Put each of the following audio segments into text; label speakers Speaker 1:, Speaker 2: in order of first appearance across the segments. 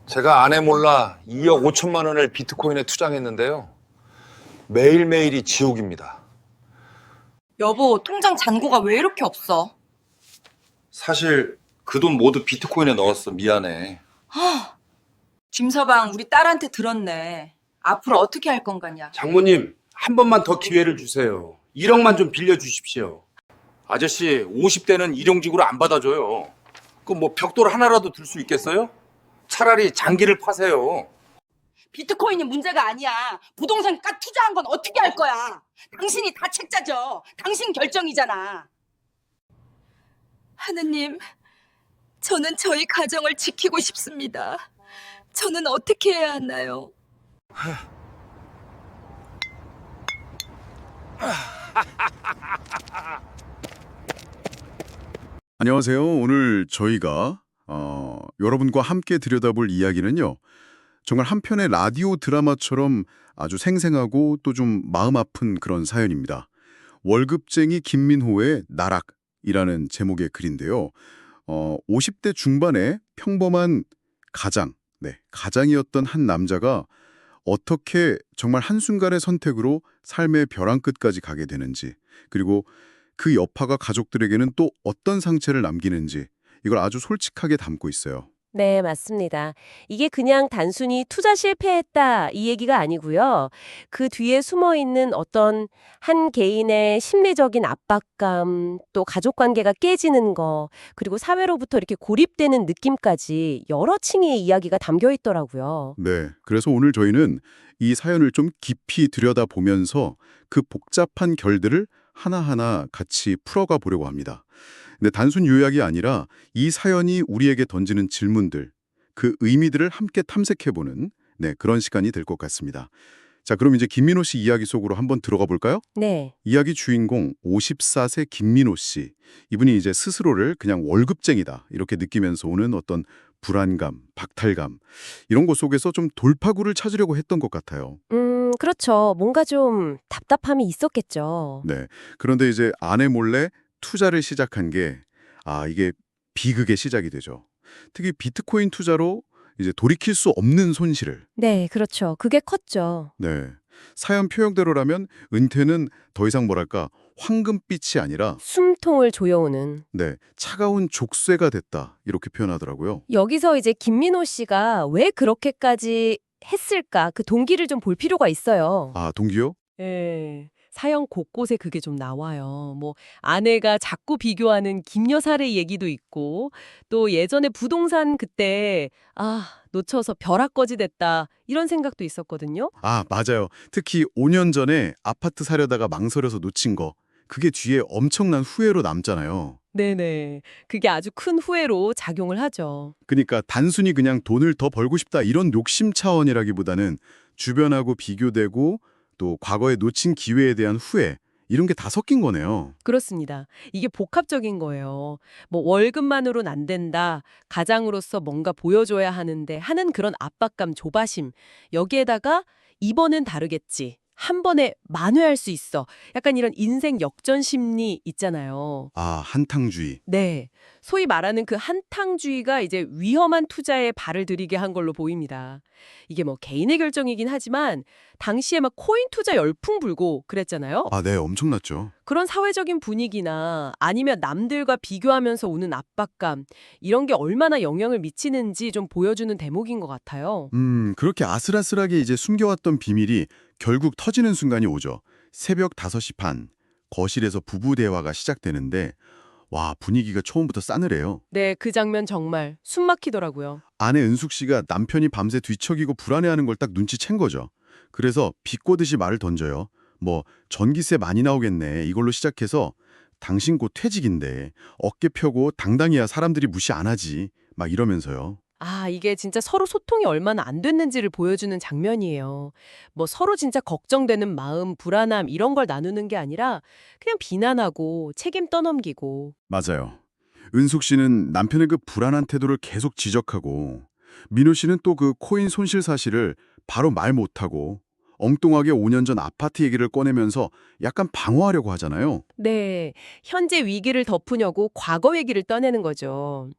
Speaker 1: 제가 아내 몰라 2억 5천만 원을 비트코인에 투자했는데요. 매일매일이 지옥입니다.
Speaker 2: 여보, 통장 잔고가 왜 이렇게 없어?
Speaker 1: 사실 그 돈 모두 비트코인에 넣었어. 미안해.
Speaker 2: 김서방, 우리 딸한테 들었네. 앞으로 어떻게 할 건가냐?
Speaker 3: 장모님, 한 번만 더 기회를 주세요. 1억만 좀 빌려주십시오.
Speaker 4: 아저씨 50대는 일용직으로 안 받아줘요. 그 뭐 벽돌 하나라도 들 수 있겠어요? 차라리 장기를 파세요.
Speaker 2: 비트코인이 문제가 아니야. 부동산 까 투자한 건 어떻게 할 거야? 당신이 다 책자져. 당신 결정이잖아. 하느님, 저는 저희 가정을 지키고 싶습니다. 저는 어떻게 해야 하나요?
Speaker 5: 안녕하세요. 오늘 저희가 여러분과 함께 들여다볼 이야기는요. 정말 한 편의 라디오 드라마처럼 아주 생생하고 또 좀 마음 아픈 그런 사연입니다. 월급쟁이 김민호의 나락이라는 제목의 글인데요. 50대 중반의 평범한 가장이었던 한 남자가 어떻게 정말 한순간의 선택으로 삶의 벼랑 끝까지 가게 되는지, 그리고 그 여파가 가족들에게는 또 어떤 상처를 남기는지 이걸 아주 솔직하게 담고 있어요.
Speaker 6: 네, 맞습니다. 이게 그냥 단순히 투자 실패했다 이 얘기가 아니고요. 그 뒤에 숨어 있는 어떤 한 개인의 심리적인 압박감, 또 가족 관계가 깨지는 거, 그리고 사회로부터 이렇게 고립되는 느낌까지 여러 층의 이야기가 담겨 있더라고요.
Speaker 5: 네, 그래서 오늘 저희는 이 사연을 좀 깊이 들여다보면서 그 복잡한 결들을 하나하나 같이 풀어가 보려고 합니다. 근데 단순 요약이 아니라 이 사연이 우리에게 던지는 질문들, 그 의미들을 함께 탐색해보는 그런 시간이 될 것 같습니다. 자, 그럼 이제 김민호 씨 이야기 속으로 한번 들어가 볼까요?
Speaker 6: 네.
Speaker 5: 이야기 주인공 54세 김민호 씨. 이분이 이제 스스로를 그냥 월급쟁이다 이렇게 느끼면서 오는 어떤 불안감, 박탈감 이런 것 속에서 좀 돌파구를 찾으려고 했던 것 같아요.
Speaker 6: 그렇죠. 뭔가 좀 답답함이 있었겠죠.
Speaker 5: 네. 그런데 이제 아내 몰래 투자를 시작한 게 이게 비극의 시작이 되죠. 특히 비트코인 투자로 이제 돌이킬 수 없는 손실을.
Speaker 6: 네, 그렇죠. 그게 컸죠.
Speaker 5: 네. 사연 표현대로라면 은퇴는 더 이상 뭐랄까 황금빛이 아니라
Speaker 6: 숨통을 조여오는.
Speaker 5: 차가운 족쇄가 됐다 이렇게 표현하더라고요.
Speaker 6: 여기서 이제 김민호 씨가 왜 그렇게까지 했을까? 그 동기를 좀 볼 필요가 있어요.
Speaker 5: 동기요?
Speaker 7: 예. 사연 곳곳에 그게 좀 나와요. 뭐 아내가 자꾸 비교하는 김여사의 얘기도 있고 또 예전에 부동산 그때 놓쳐서 벼락거지 됐다 이런 생각도 있었거든요.
Speaker 5: 맞아요. 특히 5년 전에 아파트 사려다가 망설여서 놓친 거. 그게 뒤에 엄청난 후회로 남잖아요.
Speaker 7: 네네. 그게 아주 큰 후회로 작용을 하죠.
Speaker 5: 그러니까 단순히 그냥 돈을 더 벌고 싶다 이런 욕심 차원이라기보다는 주변하고 비교되고 또 과거에 놓친 기회에 대한 후회 이런 게 다 섞인 거네요.
Speaker 7: 그렇습니다. 이게 복합적인 거예요. 뭐 월급만으로는 안 된다. 가장으로서 뭔가 보여줘야 하는데 하는 그런 압박감, 조바심. 여기에다가 이번엔 다르겠지. 한 번에 만회할 수 있어. 약간 이런 인생 역전 심리 있잖아요.
Speaker 5: 한탕주의.
Speaker 7: 네. 소위 말하는 그 한탕주의가 이제 위험한 투자에 발을 들이게 한 걸로 보입니다. 이게 뭐 개인의 결정이긴 하지만 당시에 막 코인 투자 열풍 불고 그랬잖아요.
Speaker 5: 네, 엄청났죠.
Speaker 7: 그런 사회적인 분위기나 아니면 남들과 비교하면서 오는 압박감 이런 게 얼마나 영향을 미치는지 좀 보여주는 대목인 것 같아요.
Speaker 5: 그렇게 아슬아슬하게 이제 숨겨왔던 비밀이 결국 터지는 순간이 오죠. 새벽 5시 반, 거실에서 부부 대화가 시작되는데 분위기가 처음부터 싸늘해요.
Speaker 7: 네, 그 장면 정말 숨 막히더라고요.
Speaker 5: 아내 은숙 씨가 남편이 밤새 뒤척이고 불안해하는 걸 딱 눈치챈 거죠. 그래서 비꼬듯이 말을 던져요. 뭐 전기세 많이 나오겠네 이걸로 시작해서 당신 곧 퇴직인데 어깨 펴고 당당해야 사람들이 무시 안 하지 막 이러면서요.
Speaker 7: 이게 진짜 서로 소통이 얼마나 안 됐는지를 보여주는 장면이에요. 뭐 서로 진짜 걱정되는 마음, 불안함 이런 걸 나누는 게 아니라 그냥 비난하고 책임 떠넘기고.
Speaker 5: 맞아요. 은숙 씨는 남편의 그 불안한 태도를 계속 지적하고 민호 씨는 또 그 코인 손실 사실을 바로 말 못하고 엉뚱하게 5년 전 아파트 얘기를 꺼내면서 약간 방어하려고 하잖아요.
Speaker 7: 네, 현재 위기를 덮으려고 과거 얘기를 떠내는 거죠.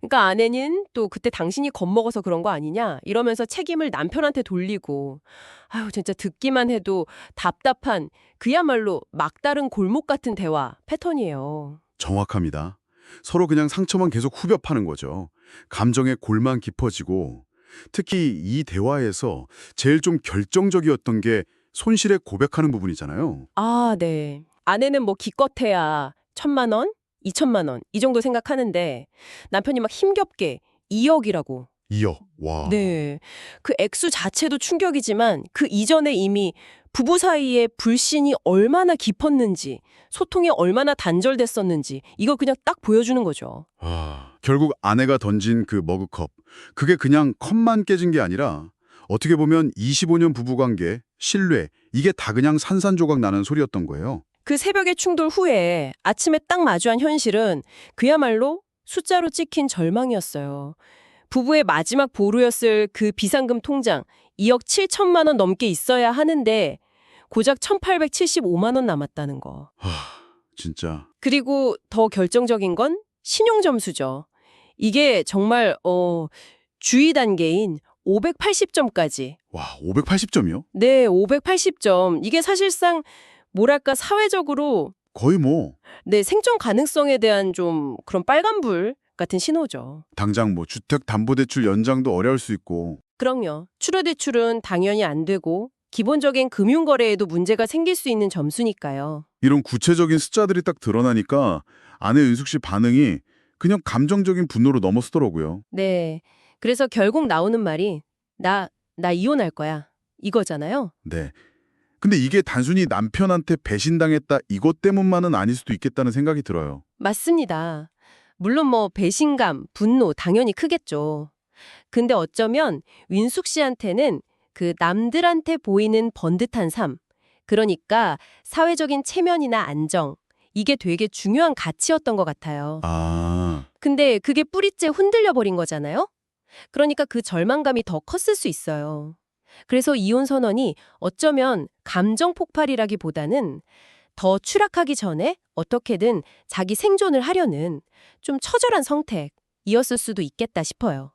Speaker 7: 그러니까 아내는 또 그때 당신이 겁먹어서 그런 거 아니냐 이러면서 책임을 남편한테 돌리고 아유 진짜 듣기만 해도 답답한 그야말로 막다른 골목 같은 대화 패턴이에요.
Speaker 5: 정확합니다. 서로 그냥 상처만 계속 후벼 파는 거죠. 감정의 골만 깊어지고 특히 이 대화에서 제일 좀 결정적이었던 게 손실에 고백하는 부분이잖아요.
Speaker 7: 아, 네. 아내는 뭐 기껏해야 1,000만 원, 2천만 원 이 정도 생각하는데 남편이 막 힘겹게 2억이라고.
Speaker 5: 2억. 와.
Speaker 7: 네. 그 액수 자체도 충격이지만 그 이전에 이미 부부 사이에 불신이 얼마나 깊었는지, 소통이 얼마나 단절됐었는지 이거 그냥 딱 보여주는 거죠.
Speaker 5: 결국 아내가 던진 그 머그컵. 그게 그냥 컵만 깨진 게 아니라 어떻게 보면 25년 부부관계, 신뢰, 이게 다 그냥 산산조각 나는 소리였던 거예요.
Speaker 7: 그 새벽의 충돌 후에 아침에 딱 마주한 현실은 그야말로 숫자로 찍힌 절망이었어요. 부부의 마지막 보루였을 그 비상금 통장 2억 7천만 원 넘게 있어야 하는데 고작 1,875만 원 남았다는 거.
Speaker 5: 진짜.
Speaker 7: 그리고 더 결정적인 건 신용점수죠. 이게 정말 주의 단계인 580점까지.
Speaker 5: 와, 580점이요?
Speaker 7: 네, 580점. 이게 사실상 뭐랄까 사회적으로
Speaker 5: 거의 뭐
Speaker 7: 네, 생존 가능성에 대한 좀 그런 빨간불 같은 신호죠.
Speaker 5: 당장 뭐 주택담보대출 연장도 어려울 수 있고.
Speaker 7: 그럼요. 추가대출은 당연히 안 되고 기본적인 금융거래에도 문제가 생길 수 있는 점수니까요.
Speaker 5: 이런 구체적인 숫자들이 딱 드러나니까 아내 은숙 씨 반응이 그냥 감정적인 분노로 넘어서더라고요.
Speaker 7: 네. 그래서 결국 나오는 말이 나 이혼할 거야. 이거잖아요.
Speaker 5: 네. 근데 이게 단순히 남편한테 배신당했다 이것 때문만은 아닐 수도 있겠다는 생각이 들어요.
Speaker 7: 맞습니다. 물론 뭐 배신감, 분노 당연히 크겠죠. 근데 어쩌면 윈숙 씨한테는 그 남들한테 보이는 번듯한 삶, 그러니까 사회적인 체면이나 안정, 이게 되게 중요한 가치였던 것 같아요. 근데 그게 뿌리째 흔들려 버린 거잖아요? 그러니까 그 절망감이 더 컸을 수 있어요. 그래서 이혼 선언이 어쩌면 감정 폭발이라기보다는 더 추락하기 전에 어떻게든 자기 생존을 하려는 좀 처절한 선택이었을 수도 있겠다 싶어요.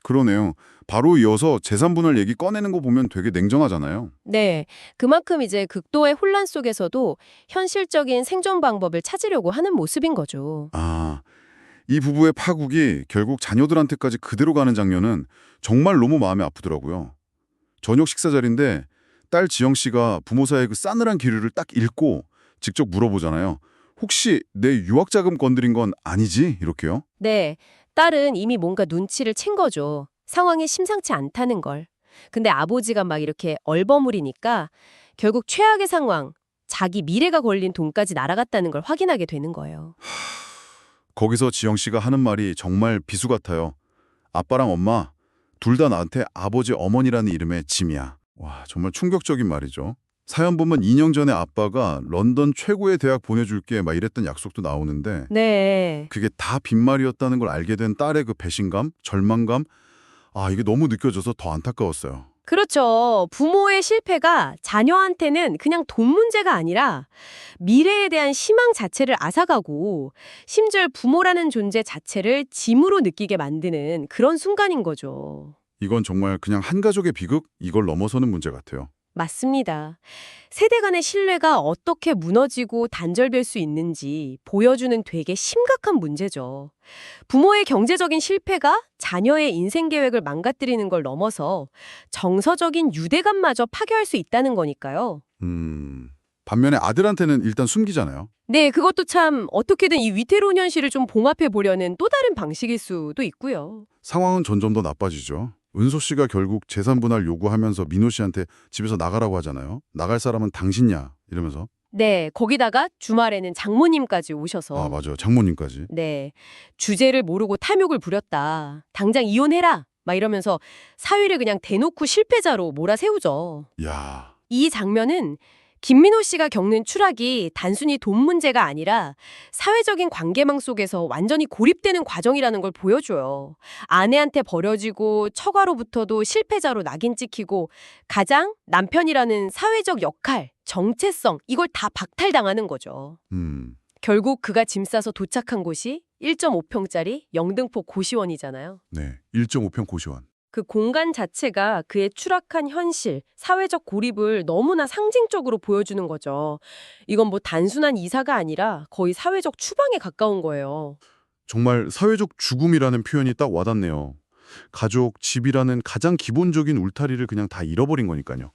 Speaker 5: 그러네요. 바로 이어서 재산 분할 얘기 꺼내는 거 보면 되게 냉정하잖아요.
Speaker 7: 네, 그만큼 이제 극도의 혼란 속에서도 현실적인 생존 방법을 찾으려고 하는 모습인 거죠.
Speaker 5: 이 부부의 파국이 결국 자녀들한테까지 그대로 가는 장면은 정말 너무 마음이 아프더라고요. 저녁 식사 자리인데 딸 지영 씨가 부모 사이의 그 싸늘한 기류를 딱 읽고 직접 물어보잖아요. 혹시 내 유학 자금 건드린 건 아니지? 이렇게요.
Speaker 7: 네, 딸은 이미 뭔가 눈치를 챈 거죠. 상황이 심상치 않다는 걸. 근데 아버지가 막 이렇게 얼버무리니까 결국 최악의 상황, 자기 미래가 걸린 돈까지 날아갔다는 걸 확인하게 되는 거예요.
Speaker 5: 거기서 지영 씨가 하는 말이 정말 비수 같아요. 아빠랑 엄마 둘 다 나한테 아버지 어머니라는 이름의 짐이야. 와, 정말 충격적인 말이죠. 사연 보면 2년 전에 아빠가 런던 최고의 대학 보내줄게 막 이랬던 약속도 나오는데
Speaker 7: 네.
Speaker 5: 그게 다 빈말이었다는 걸 알게 된 딸의 그 배신감, 절망감, 이게 너무 느껴져서 더 안타까웠어요.
Speaker 7: 그렇죠. 부모의 실패가 자녀한테는 그냥 돈 문제가 아니라 미래에 대한 희망 자체를 앗아가고 심지어 부모라는 존재 자체를 짐으로 느끼게 만드는 그런 순간인 거죠.
Speaker 5: 이건 정말 그냥 한 가족의 비극? 이걸 넘어서는 문제 같아요.
Speaker 7: 맞습니다. 세대 간의 신뢰가 어떻게 무너지고 단절될 수 있는지 보여주는 되게 심각한 문제죠. 부모의 경제적인 실패가 자녀의 인생 계획을 망가뜨리는 걸 넘어서 정서적인 유대감마저 파괴할 수 있다는 거니까요.
Speaker 5: 반면에 아들한테는 일단 숨기잖아요.
Speaker 7: 네, 그것도 참 어떻게든 이 위태로운 현실을 좀 봉합해 보려는 또 다른 방식일 수도 있고요.
Speaker 5: 상황은 점점 더 나빠지죠. 은소 씨가 결국 재산 분할 요구하면서 민호 씨한테 집에서 나가라고 하잖아요. 나갈 사람은 당신이야 이러면서.
Speaker 7: 네, 거기다가 주말에는 장모님까지 오셔서
Speaker 5: 맞아요. 장모님까지.
Speaker 7: 네, 주제를 모르고 탐욕을 부렸다. 당장 이혼해라. 막 이러면서 사위를 그냥 대놓고 실패자로 몰아세우죠.
Speaker 5: 야,
Speaker 7: 이 장면은 김민호 씨가 겪는 추락이 단순히 돈 문제가 아니라 사회적인 관계망 속에서 완전히 고립되는 과정이라는 걸 보여줘요. 아내한테 버려지고 처가로부터도 실패자로 낙인 찍히고 가장 남편이라는 사회적 역할, 정체성 이걸 다 박탈당하는 거죠. 결국 그가 짐 싸서 도착한 곳이 1.5평짜리 영등포 고시원이잖아요.
Speaker 5: 네, 1.5평 고시원.
Speaker 7: 그 공간 자체가 그의 추락한 현실, 사회적 고립을 너무나 상징적으로 보여주는 거죠. 이건 뭐 단순한 이사가 아니라 거의 사회적 추방에 가까운 거예요.
Speaker 5: 정말 사회적 죽음이라는 표현이 딱 와닿네요. 가족, 집이라는 가장 기본적인 울타리를 그냥 다 잃어버린 거니까요.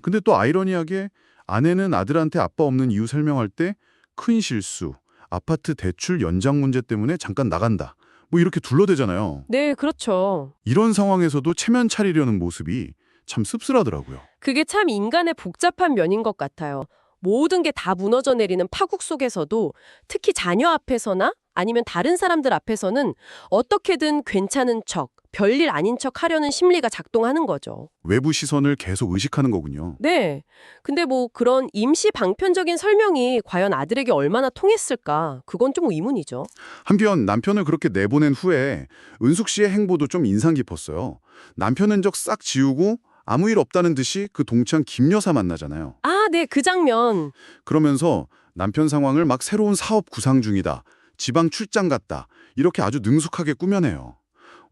Speaker 5: 근데 또 아이러니하게 아내는 아들한테 아빠 없는 이유 설명할 때 큰 실수, 아파트 대출 연장 문제 때문에 잠깐 나간다. 뭐 이렇게 둘러대잖아요.
Speaker 7: 네, 그렇죠.
Speaker 5: 이런 상황에서도 체면 차리려는 모습이 참 씁쓸하더라고요.
Speaker 7: 그게 참 인간의 복잡한 면인 것 같아요. 모든 게 다 무너져 내리는 파국 속에서도 특히 자녀 앞에서나 아니면 다른 사람들 앞에서는 어떻게든 괜찮은 척, 별일 아닌 척 하려는 심리가 작동하는 거죠.
Speaker 5: 외부 시선을 계속 의식하는 거군요.
Speaker 7: 네. 근데 뭐 그런 임시 방편적인 설명이 과연 아들에게 얼마나 통했을까? 그건 좀 의문이죠.
Speaker 5: 한편 남편을 그렇게 내보낸 후에 은숙 씨의 행보도 좀 인상 깊었어요. 남편 흔적 싹 지우고 아무 일 없다는 듯이 그 동창 김 여사 만나잖아요.
Speaker 7: 아, 네, 그 장면.
Speaker 5: 그러면서 남편 상황을 막 새로운 사업 구상 중이다. 지방 출장 갔다. 이렇게 아주 능숙하게 꾸며내요.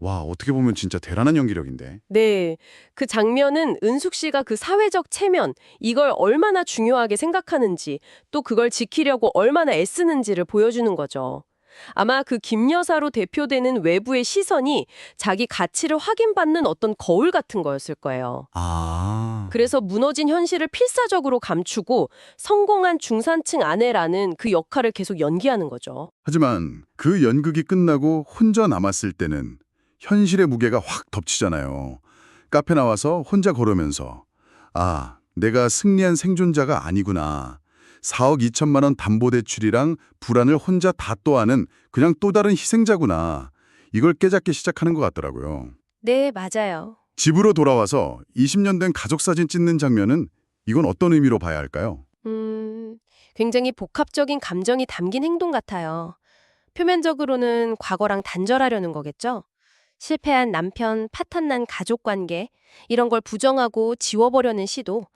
Speaker 5: 와, 어떻게 보면 진짜 대단한 연기력인데.
Speaker 7: 네. 그 장면은 은숙 씨가 그 사회적 체면, 이걸 얼마나 중요하게 생각하는지, 또 그걸 지키려고 얼마나 애쓰는지를 보여주는 거죠. 아마 그 김 여사로 대표되는 외부의 시선이 자기 가치를 확인받는 어떤 거울 같은 거였을 거예요.
Speaker 5: 아.
Speaker 7: 그래서 무너진 현실을 필사적으로 감추고 성공한 중산층 아내라는 그 역할을 계속 연기하는 거죠.
Speaker 5: 하지만 그 연극이 끝나고 혼자 남았을 때는 현실의 무게가 확 덮치잖아요. 카페 나와서 혼자 걸으면서 아, 내가 승리한 생존자가 아니구나. 4억 2천만 원 담보대출이랑 불안을 혼자 다 떠안은 그냥 또 다른 희생자구나. 이걸 깨닫기 시작하는 것 같더라고요.
Speaker 7: 네, 맞아요.
Speaker 5: 집으로 돌아와서 20년 된 가족사진 찍는 장면은 이건 어떤 의미로 봐야 할까요?
Speaker 7: 굉장히 복합적인 감정이 담긴 행동 같아요. 표면적으로는 과거랑 단절하려는 거겠죠? 실패한 남편, 파탄난 가족 관계, 이런 걸 부정하고 지워버려는 시도.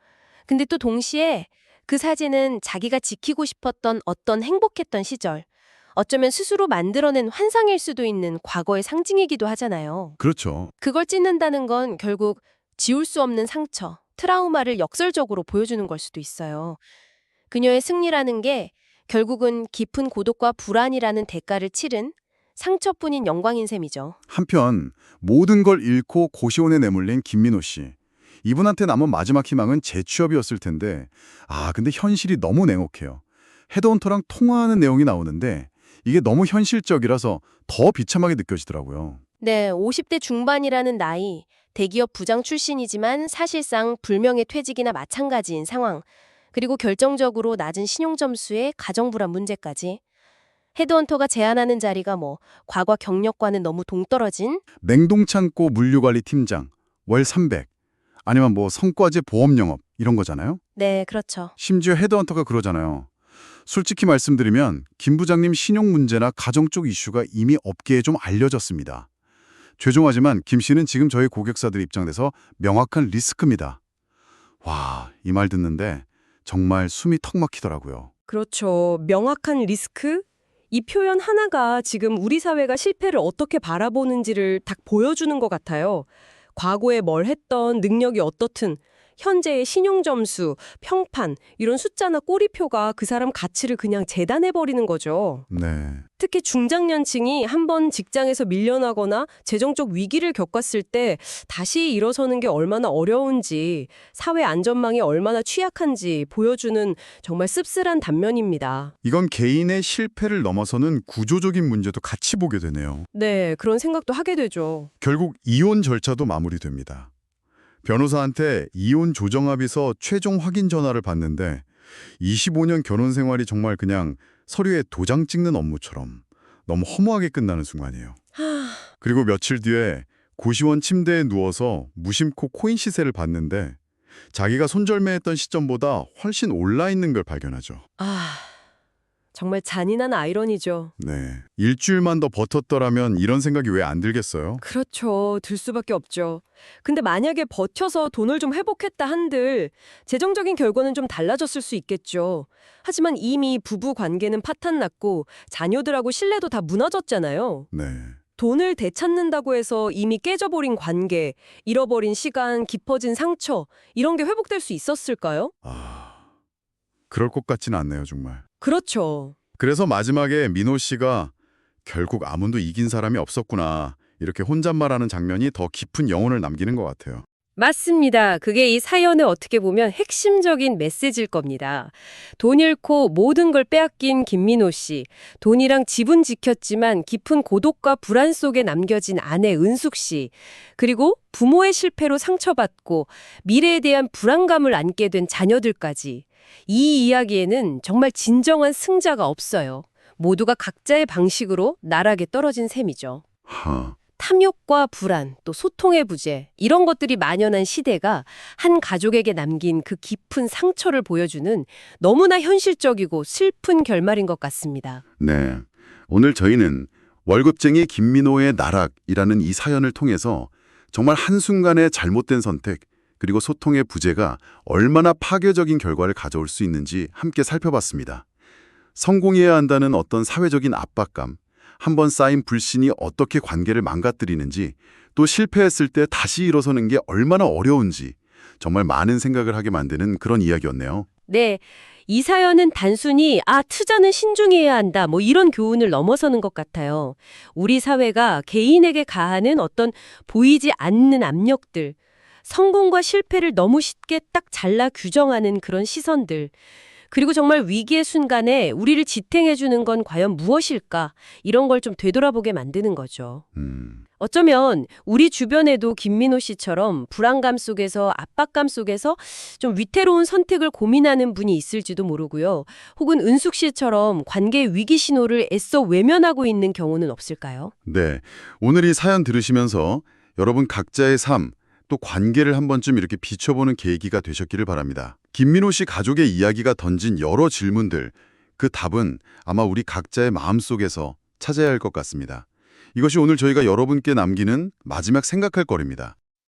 Speaker 7: 근데 또 동시에 그 사진은 자기가 지키고 싶었던 어떤 행복했던 시절, 어쩌면 스스로 만들어낸 환상일 수도 있는 과거의 상징이기도 하잖아요.
Speaker 5: 그렇죠.
Speaker 7: 그걸 찢는다는 건 결국 지울 수 없는 상처, 트라우마를 역설적으로 보여주는 걸 수도 있어요. 그녀의 승리라는 게 결국은 깊은 고독과 불안이라는 대가를 치른 상처뿐인 영광인 셈이죠.
Speaker 5: 한편 모든 걸 잃고 고시원에 내몰린 김민호 씨. 이분한테 남은 마지막 희망은 재취업이었을 텐데 근데 현실이 너무 냉혹해요. 헤드헌터랑 통화하는 내용이 나오는데 이게 너무 현실적이라서 더 비참하게 느껴지더라고요.
Speaker 7: 네, 50대 중반이라는 나이, 대기업 부장 출신이지만 사실상 불명예 퇴직이나 마찬가지인 상황, 그리고 결정적으로 낮은 신용점수에 가정불안 문제까지. 헤드헌터가 제안하는 자리가 과거 경력과는 너무 동떨어진?
Speaker 5: 냉동창고 물류관리 팀장, 월 300. 아니면 성과제 보험 영업 이런 거잖아요.
Speaker 7: 네, 그렇죠.
Speaker 5: 심지어 헤드헌터가 그러잖아요. 솔직히 말씀드리면 김 부장님 신용 문제나 가정 쪽 이슈가 이미 업계에 좀 알려졌습니다. 죄송하지만 김 씨는 지금 저희 고객사들 입장에서 명확한 리스크입니다. 와, 이 말 듣는데 정말 숨이 턱 막히더라고요.
Speaker 7: 그렇죠. 명확한 리스크? 이 표현 하나가 지금 우리 사회가 실패를 어떻게 바라보는지를 딱 보여주는 것 같아요. 과거에 뭘 했던 능력이 어떻든 현재의 신용점수, 평판 이런 숫자나 꼬리표가 그 사람 가치를 그냥 재단해버리는 거죠.
Speaker 5: 네.
Speaker 7: 특히 중장년층이 한번 직장에서 밀려나거나 재정적 위기를 겪었을 때 다시 일어서는 게 얼마나 어려운지, 사회 안전망이 얼마나 취약한지 보여주는 정말 씁쓸한 단면입니다.
Speaker 5: 이건 개인의 실패를 넘어서는 구조적인 문제도 같이 보게 되네요.
Speaker 7: 네, 그런 생각도 하게 되죠.
Speaker 5: 결국 이혼 절차도 마무리됩니다. 변호사한테 이혼 조정합의서 최종 확인 전화를 받는데 25년 결혼 생활이 정말 그냥 서류에 도장 찍는 업무처럼 너무 허무하게 끝나는 순간이에요. 그리고 며칠 뒤에 고시원 침대에 누워서 무심코 코인 시세를 봤는데 자기가 손절매했던 시점보다 훨씬 올라 있는 걸 발견하죠.
Speaker 7: 정말 잔인한 아이러니죠.
Speaker 5: 네. 일주일만 더 버텼더라면 이런 생각이 왜 안 들겠어요?
Speaker 7: 그렇죠. 들 수밖에 없죠. 근데 만약에 버텨서 돈을 좀 회복했다 한들 재정적인 결과는 좀 달라졌을 수 있겠죠. 하지만 이미 부부 관계는 파탄났고 자녀들하고 신뢰도 다 무너졌잖아요.
Speaker 5: 네.
Speaker 7: 돈을 되찾는다고 해서 이미 깨져버린 관계, 잃어버린 시간, 깊어진 상처 이런 게 회복될 수 있었을까요?
Speaker 5: 그럴 것 같지는 않네요, 정말.
Speaker 7: 그렇죠.
Speaker 5: 그래서 마지막에 민호 씨가 결국 아무도 이긴 사람이 없었구나. 이렇게 혼잣말하는 장면이 더 깊은 영혼을 남기는 것 같아요.
Speaker 6: 맞습니다. 그게 이 사연의 어떻게 보면 핵심적인 메시지일 겁니다. 돈 잃고 모든 걸 빼앗긴 김민호 씨. 돈이랑 집은 지켰지만 깊은 고독과 불안 속에 남겨진 아내 은숙 씨. 그리고 부모의 실패로 상처받고 미래에 대한 불안감을 안게 된 자녀들까지. 이 이야기에는 정말 진정한 승자가 없어요. 모두가 각자의 방식으로 나락에 떨어진 셈이죠.
Speaker 5: 하.
Speaker 6: 탐욕과 불안, 또 소통의 부재, 이런 것들이 만연한 시대가 한 가족에게 남긴 그 깊은 상처를 보여주는 너무나 현실적이고 슬픈 결말인 것 같습니다.
Speaker 5: 네. 오늘 저희는 월급쟁이 김민호의 나락이라는 이 사연을 통해서 정말 한순간의 잘못된 선택, 그리고 소통의 부재가 얼마나 파괴적인 결과를 가져올 수 있는지 함께 살펴봤습니다. 성공해야 한다는 어떤 사회적인 압박감, 한번 쌓인 불신이 어떻게 관계를 망가뜨리는지, 또 실패했을 때 다시 일어서는 게 얼마나 어려운지 정말 많은 생각을 하게 만드는 그런 이야기였네요.
Speaker 6: 네, 이 사연은 단순히 투자는 신중해야 한다 뭐 이런 교훈을 넘어서는 것 같아요. 우리 사회가 개인에게 가하는 어떤 보이지 않는 압력들, 성공과 실패를 너무 쉽게 딱 잘라 규정하는 그런 시선들, 그리고 정말 위기의 순간에 우리를 지탱해주는 건 과연 무엇일까? 이런 걸 좀 되돌아보게 만드는 거죠. 어쩌면 우리 주변에도 김민호 씨처럼 불안감 속에서 압박감 속에서 좀 위태로운 선택을 고민하는 분이 있을지도 모르고요. 혹은 은숙 씨처럼 관계 위기 신호를 애써 외면하고 있는 경우는 없을까요?
Speaker 5: 네. 오늘 이 사연 들으시면서 여러분 각자의 삶, 또 관계를 한 번쯤 이렇게 비춰보는 계기가 되셨기를 바랍니다. 김민호 씨 가족의 이야기가 던진 여러 질문들, 그 답은 아마 우리 각자의 마음속에서 찾아야 할 것 같습니다. 이것이 오늘 저희가 여러분께 남기는 마지막 생각할 거리입니다.